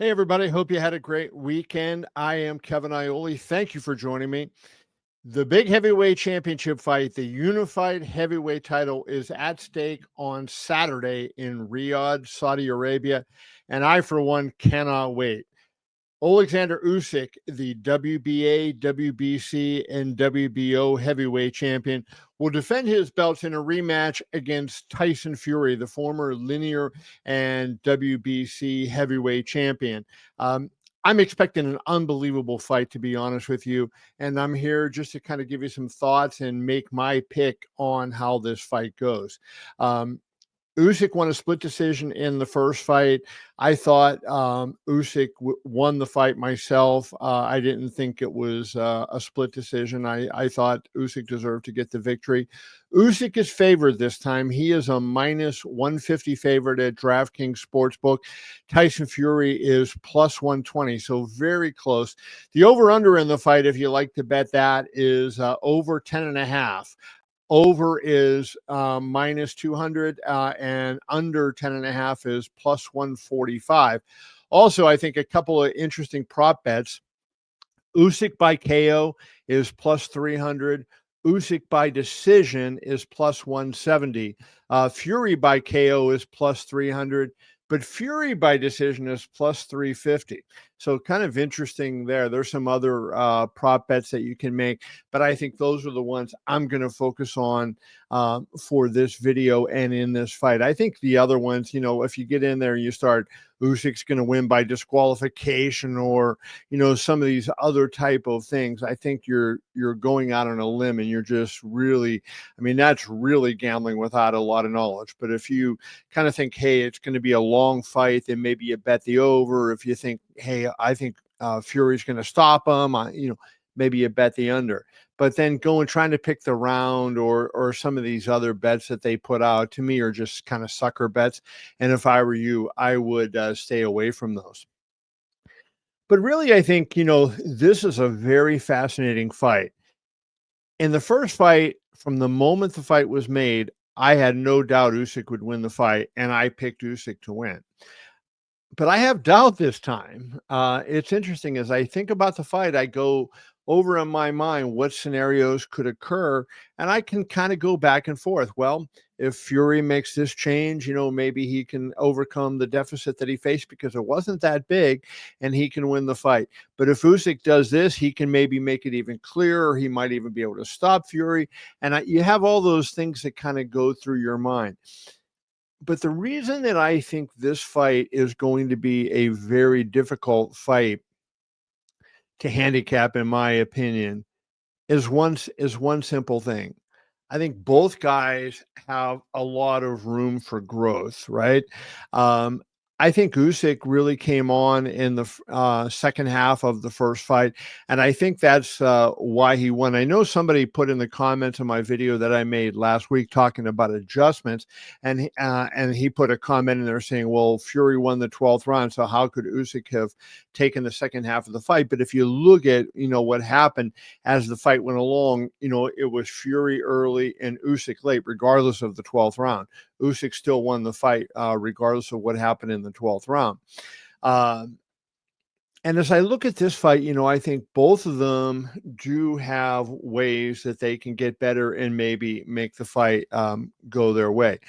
Hey, everybody. Hope you had a great weekend. I am Kevin Iole. Thank you for joining me. The big heavyweight championship fight, the unified heavyweight title, is at stake on Saturday in Riyadh, Saudi Arabia. And I, for one, cannot wait. Oleksandr Usyk, the WBA, WBC, and WBO heavyweight champion, will defend his belts in a rematch against Tyson Fury, the former linear and WBC heavyweight champion. I'm expecting an unbelievable fight, to be honest with you. And I'm here just to kind of give you some thoughts and make my pick on how this fight goes. Usyk won a split decision in the first fight. I thought Usyk won the fight myself. I didn't think it was a split decision. I thought Usyk deserved to get the victory. Usyk is favored this time. He is a minus 150 favorite at DraftKings Sportsbook. Tyson Fury is plus 120, so very close. The over-under in the fight, if you like to bet that, is over 10.5. Over is minus 200 and under 10.5 is plus 145. Also, I think a couple of interesting prop bets. Usyk by KO is plus 300. Usyk by decision is plus 170. Fury by KO is plus 300. But Fury by decision is plus 350. So kind of interesting there. There's some other prop bets that you can make, but I think those are the ones I'm going to focus on for this video and in this fight. I think the other ones, if you get in there and you start, Usyk's going to win by disqualification or, some of these other type of things, I think you're going out on a limb and you're just really, that's really gambling without a lot of knowledge. But if you kind of think, hey, it's going to be a long fight, then maybe you bet the over. If you think, hey, I think Fury's going to stop him, maybe you bet the under. But then trying to pick the round or some of these other bets that they put out, to me, are just kind of sucker bets. And if I were you, I would stay away from those. But really, I think, this is a very fascinating fight. In the first fight, from the moment the fight was made, I had no doubt Usyk would win the fight, and I picked Usyk to win. But I have doubt this time. It's interesting. As I think about the fight, I go over in my mind what scenarios could occur, and I can kind of go back and forth. Well, if Fury makes this change, maybe he can overcome the deficit that he faced because it wasn't that big, and he can win the fight. But if Usyk does this, he can maybe make it even clearer. He might even be able to stop Fury. And you have all those things that kind of go through your mind. But the reason that I think this fight is going to be a very difficult fight to handicap, in my opinion, is one simple thing. I think both guys have a lot of room for growth, right? I think Usyk really came on in the second half of the first fight, and I think that's why he won. I know somebody put in the comments of my video that I made last week talking about adjustments, and he put a comment in there saying, well, Fury won the 12th round, so how could Usyk have taken the second half of the fight? But if you look at, what happened as the fight went along, it was Fury early and Usyk late, regardless of the 12th round. Usyk still won the fight, regardless of what happened in the 12th round. And as I look at this fight, I think both of them do have ways that they can get better and maybe make the fight go their way.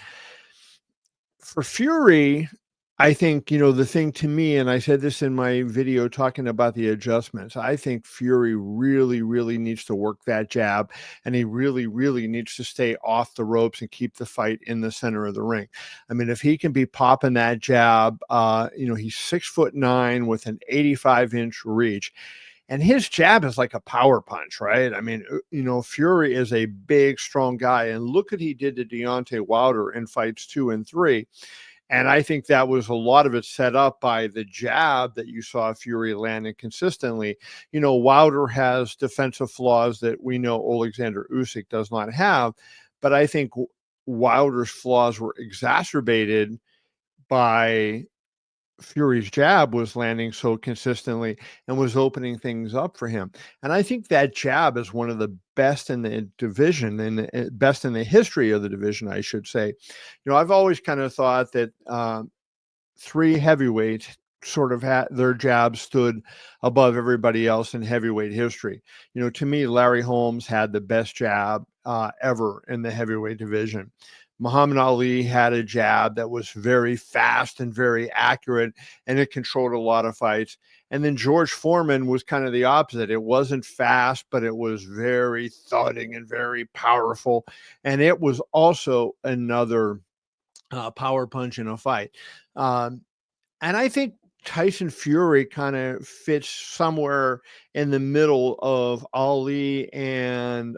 For Fury, I think, the thing to me, and I said this in my video talking about the adjustments, I think Fury really, really needs to work that jab, and he really, really needs to stay off the ropes and keep the fight in the center of the ring. If he can be popping that jab, he's 6'9" with an 85-inch reach. And his jab is like a power punch, right? Fury is a big, strong guy. And look what he did to Deontay Wilder in fights 2 and 3. And I think that was a lot of it set up by the jab that you saw Fury landing consistently. Wilder has defensive flaws that we know Oleksandr Usyk does not have. But I think Wilder's flaws were exacerbated by Fury's jab was landing so consistently and was opening things up for him. And I think that jab is one of the best in the division and best in the history of the division, I should say. I've always kind of thought that 3 heavyweights, sort of had their jab stood above everybody else in heavyweight history. To me, Larry Holmes had the best jab ever in the heavyweight division. Muhammad Ali had a jab that was very fast and very accurate, and it controlled a lot of fights. And then George Foreman was kind of the opposite. It wasn't fast, but it was very thudding and very powerful. And it was also another power punch in a fight. And I think Tyson Fury kind of fits somewhere in the middle of Ali and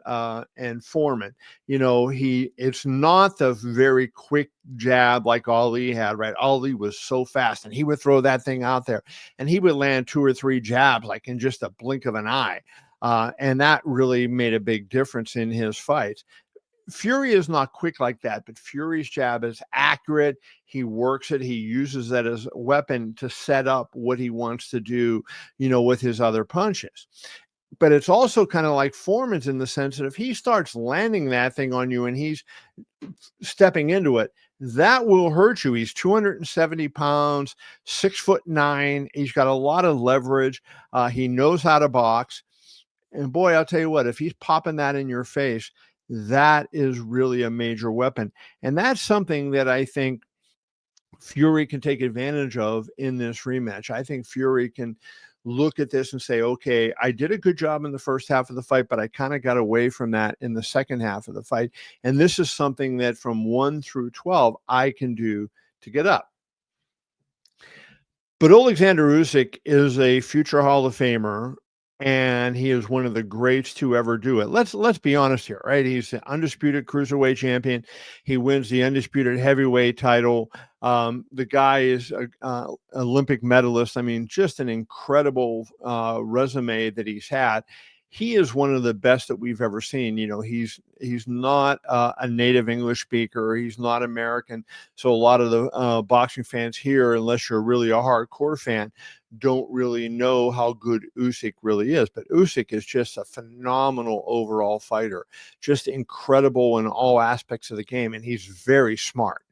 Foreman. It's not the very quick jab like Ali had, right? Ali was so fast, and he would throw that thing out there, and he would land 2 or 3 jabs like in just a blink of an eye. And that really made a big difference in his fights. Fury is not quick like that, but Fury's jab is accurate. He works it. He uses that as a weapon to set up what he wants to do, with his other punches. But it's also kind of like Foreman's in the sense that if he starts landing that thing on you and he's stepping into it, that will hurt you. He's 270 pounds, 6'9". He's got a lot of leverage. He knows how to box. And boy, I'll tell you what, if he's popping that in your face, that is really a major weapon. And that's something that I think Fury can take advantage of in this rematch. I think Fury can look at this and say, okay, I did a good job in the first half of the fight, but I kind of got away from that in the second half of the fight. And this is something that from 1 through 12, I can do to get up. But Oleksandr Usyk is a future Hall of Famer, and he is one of the greats to ever do it. Let's be honest here, right? He's the undisputed cruiserweight champion. He wins the undisputed heavyweight title. The guy is a Olympic medalist. I mean, just an incredible resume that he's had. He is one of the best that we've ever seen. He's not a native English speaker. He's not American. So a lot of the boxing fans here, unless you're really a hardcore fan, don't really know how good Usyk really is. But Usyk is just a phenomenal overall fighter, just incredible in all aspects of the game. And he's very smart.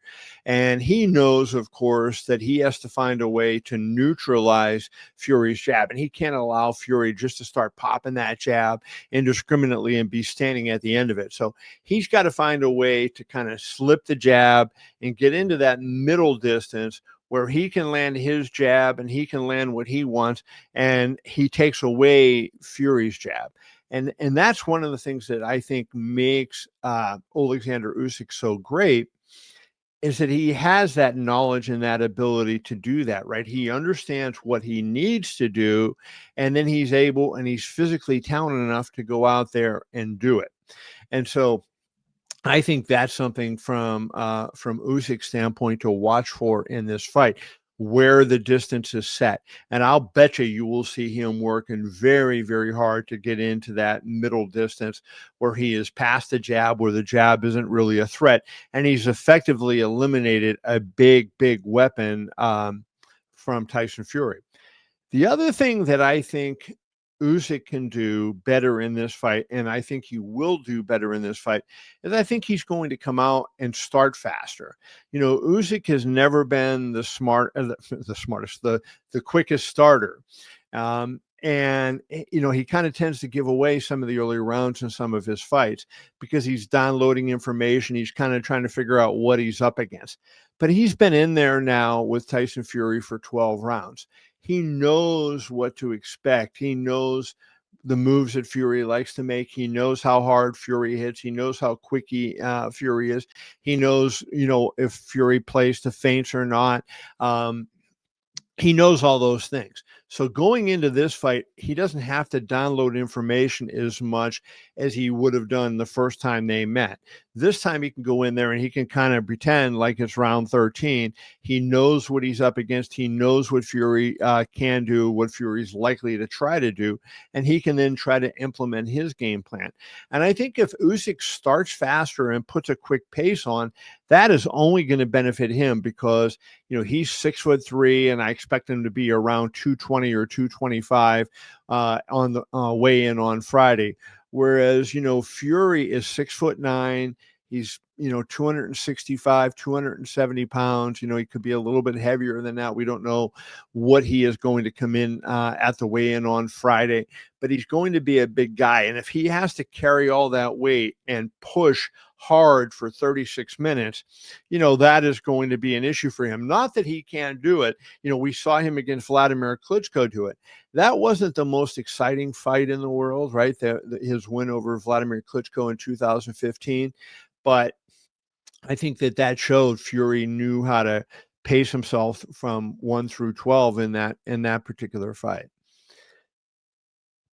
And he knows, of course, that he has to find a way to neutralize Fury's jab. And he can't allow Fury just to start popping that jab indiscriminately and be standing at the end of it. So he's got to find a way to kind of slip the jab and get into that middle distance where he can land his jab and he can land what he wants, and he takes away Fury's jab. And that's one of the things that I think makes Oleksandr Usyk so great, is that he has that knowledge and that ability to do that, right? He understands what he needs to do, and then he's able and he's physically talented enough to go out there and do it. And so I think that's something from Usyk's standpoint to watch for in this fight, where the distance is set. And I'll bet you will see him working very, very hard to get into that middle distance where he is past the jab, where the jab isn't really a threat. And he's effectively eliminated a big, big weapon from Tyson Fury. The other thing that I think Usyk can do better in this fight, and I think he will do better in this fight, is I think he's going to come out and start faster. Usyk has never been the smartest, the quickest starter. And he kind of tends to give away some of the early rounds in some of his fights because he's downloading information. He's kind of trying to figure out what he's up against. But he's been in there now with Tyson Fury for 12 rounds. He knows what to expect. He knows the moves that Fury likes to make. He knows how hard Fury hits. He knows how quick Fury is. He knows, if Fury plays to feints or not. He knows all those things. So going into this fight, he doesn't have to download information as much as he would have done the first time they met. This time he can go in there and he can kind of pretend like it's round 13. He knows what he's up against. He knows what Fury can do, what Fury's likely to try to do, and he can then try to implement his game plan. And I think if Usyk starts faster and puts a quick pace on, that is only going to benefit him because, he's 6'3", and I expect him to be around 220 or 225 on the weigh-in on Friday. Whereas, Fury is 6'9". He's 265, 270 pounds. He could be a little bit heavier than that. We don't know what he is going to come in at the weigh-in on Friday, but he's going to be a big guy. And if he has to carry all that weight and push hard for 36 minutes, that is going to be an issue for him. Not that he can't do it. We saw him against Vladimir Klitschko do it. That wasn't the most exciting fight in the world, right? His win over Vladimir Klitschko in 2015. But I think that showed Fury knew how to pace himself from 1 through 12 in that particular fight.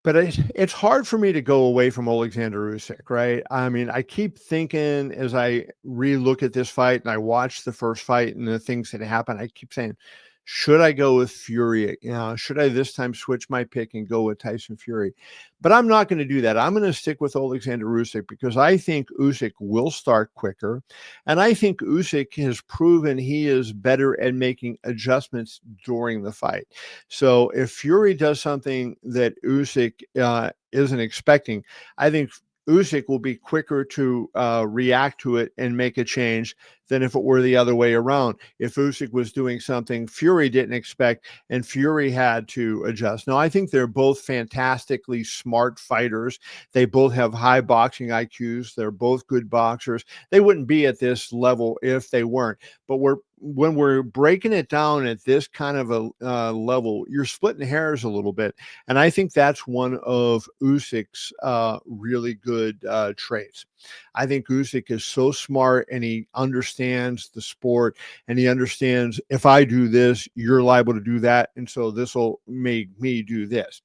But it's hard for me to go away from Oleksandr Usyk, right? I mean, I keep thinking as I relook at this fight and I watch the first fight and the things that happen, I keep saying, should I go with Fury? Should I this time switch my pick and go with Tyson Fury? But I'm not going to do that. I'm going to stick with Oleksandr Usyk because I think Usyk will start quicker. And I think Usyk has proven he is better at making adjustments during the fight. So if Fury does something that Usyk isn't expecting, I think Usyk will be quicker to react to it and make a change than if it were the other way around. If Usyk was doing something Fury didn't expect and Fury had to adjust. Now, I think they're both fantastically smart fighters. They both have high boxing IQs. They're both good boxers. They wouldn't be at this level if they weren't. But when we're breaking it down at this kind of a level, you're splitting hairs a little bit. And I think that's one of Usyk's really good traits. I think Usyk is so smart and he understands the sport and he understands if I do this, you're liable to do that. And so this will make me do this.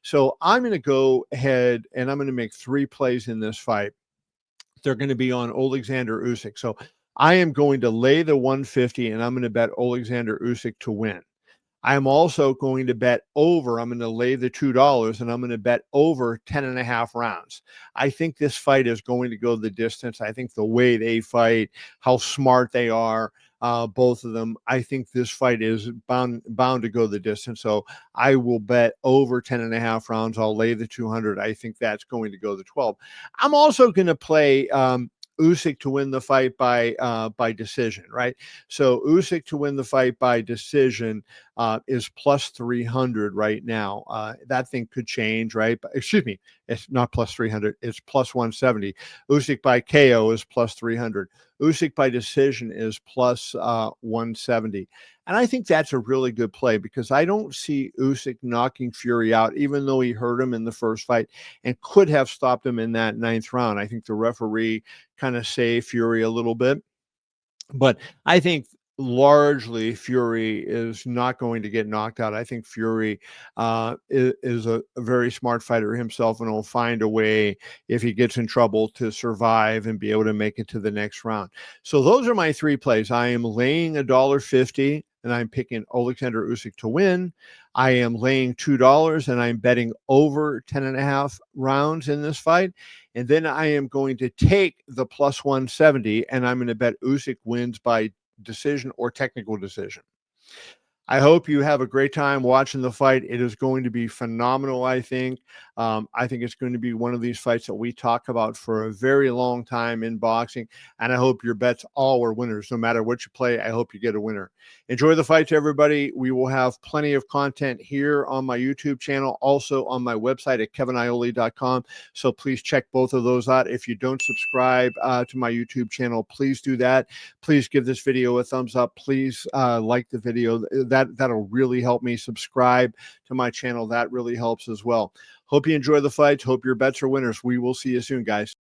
So I'm going to go ahead and I'm going to make 3 plays in this fight. They're going to be on Oleksandr Usyk. So I am going to lay the 150 and I'm going to bet Oleksandr Usyk to win. I'm also going to bet over. I'm going to lay the $2 and I'm going to bet over 10.5 rounds. I think this fight is going to go the distance. I think the way they fight, how smart they are, both of them, I think this fight is bound to go the distance. So I will bet over 10.5 rounds. I'll lay the 200. I think that's going to go the 12. I'm also going to play Usyk to win the fight by decision, right? So Usyk to win the fight by decision is plus 300 right now. That thing could change, right? But, excuse me, it's not plus 300. It's plus 170. Usyk by KO is plus 300. Usyk by decision is plus 170. And I think that's a really good play because I don't see Usyk knocking Fury out, even though he hurt him in the first fight and could have stopped him in that 9th round. I think the referee kind of saved Fury a little bit. But I think largely Fury is not going to get knocked out. I think Fury is a very smart fighter himself and will find a way if he gets in trouble to survive and be able to make it to the next round. So those are my 3 plays. I am laying $1.50 and I'm picking Oleksandr Usyk to win. I am laying $2 and I'm betting over 10.5 rounds in this fight. And then I am going to take the plus 170 and I'm going to bet Usyk wins by decision or technical decision. I hope you have a great time watching the fight. It is going to be phenomenal, I think. I think it's going to be one of these fights that we talk about for a very long time in boxing. And I hope your bets all are winners. No matter what you play, I hope you get a winner. Enjoy the fights, everybody. We will have plenty of content here on my YouTube channel, also on my website at keviniole.com. So please check both of those out. If you don't subscribe to my YouTube channel, please do that. Please give this video a thumbs up. Please like the video. That'll really help me. Subscribe to my channel. That really helps as well. Hope you enjoy the fights. Hope your bets are winners. We will see you soon, guys.